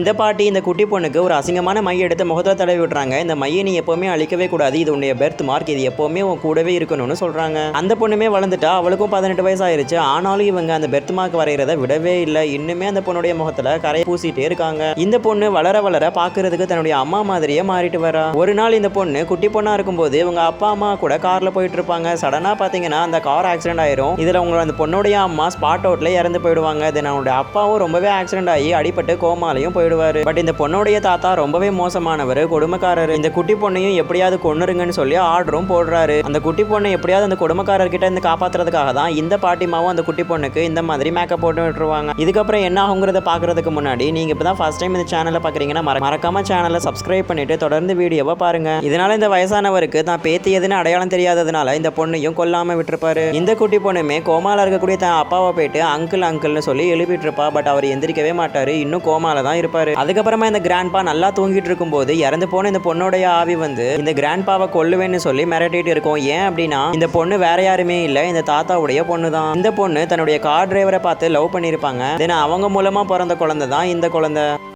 இந்த பாட்டி இந்த குட்டி பொண்ணுக்கு ஒரு அசிங்கமான மைய எடுத்து முகத்தில் தடவி விட்டுறாங்க. இந்த மையை நீ எப்பவுமே அழிக்கவே கூடாது, இது உன்னுடைய பெர்த் மார்க், இது எப்பவுமே உன் கூடவே இருக்கணும்னு சொல்றாங்க. அந்த பொண்ணுமே வளர்ந்துட்டா, அவளுக்கும் 18 வயசு ஆயிருச்சு. ஆனாலும் இவங்க அந்த பெர்த் மார்க் வரைகிறத விடவே இல்லை. இன்னுமே அந்த பொண்ணுடைய முகத்துல கரையை பூசிட்டே இருக்காங்க. இந்த பொண்ணு வளர வளர பாக்குறதுக்கு தன்னுடைய அம்மா மாதிரியே மாறிட்டு வரா. ஒரு நாள் இந்த பொண்ணு குட்டி பொண்ணா இருக்கும்போது இவங்க அப்பா அம்மா கூட கார்ல போயிட்டு இருப்பாங்க. சடனா பாத்தீங்கன்னா அந்த கார் ஆக்சிடென்ட் ஆயிரும். இதுல உங்க அந்த பொண்ணுடைய அம்மா ஸ்பாட் அவுட்ல இறந்து போயிடுவாங்க. தென் அவனுடைய அப்பாவும் ரொம்பவே ஆக்சிடென்ட் ஆகி அடிபட்டு கோமாலையும் போயிடுவாரு. பட் இந்த பொண்ணுடைய தாத்தா ரொம்பவே மோசமானவர், கொடுமைக்காரர். இந்த குட்டி பொண்ணையும் எப்படியாவது கொன்னுருங்கன்னு சொல்லி ஆர்டரும் போடுறாரு. அந்த குட்டி பொண்ணை எப்படியாவது அந்த கொடுமைக்காரர்கிட்ட இருந்து காப்பாத்துறதுக்காக தான் இந்த பாட்டிமாவும் அந்த குட்டி பொண்ணுக்கு இந்த மாதிரி மேக்கப் போட்டு விட்டுருவாங்க. இதுக்கப்புறம் என்ன ஆகுங்கிறத பாக்குறதுக்கு முன்னாடி நீங்க இப்பதான் ஃபர்ஸ்ட் டைம் இந்த சேனலை பாக்குறீங்கன்னா மறக்காம சேனலை சப்ஸ்கிரைப் பண்ணிட்டு தொடர்ந்து வீடியோவை பாருங்க. இதனால இந்த வயசானவருக்கு தான் பேத்தி எதுன்னு அடையாளம் தெரியாததுனால இந்த பொண்ணையும் கொல்லாம விட்டுருப்பாரு. இந்த குட்டி பொண்ணுமே கோமால இருக்கக்கூடிய தான் அப்பாவை போயிட்டு அங்கிள் அங்கிள்னு சொல்லி எழுப்பிட்டு இருப்பா. பட் அவர் எந்திரிக்கவே மாட்டாரு, இன்னும் கோமால தான் இருப்பாரு. அதுக்கப்புறமா இந்த கிராண்ட்பா நல்லா தூங்கிட்டு இருக்கும்போது இறந்து போன இந்த பொண்ணுடைய ஆவி வந்து இந்த கிராண்ட்பாவை கொல்லுவேன்னு சொல்லி மிரட்டிட்டு இருக்கும். ஏன் அப்படின்னா இந்த பொண்ணு வேற யாருமே இல்லை, இந்த தாத்தாவுடைய பொண்ணு தான். இந்த பொண்ணு தன்னுடைய கார் டிரைவரை பார்த்து லவ் பண்ணியிருப்பாங்க. தென் அவங்க மூலமா பிறந்த குழந்தை தான் இந்த குழந்தை.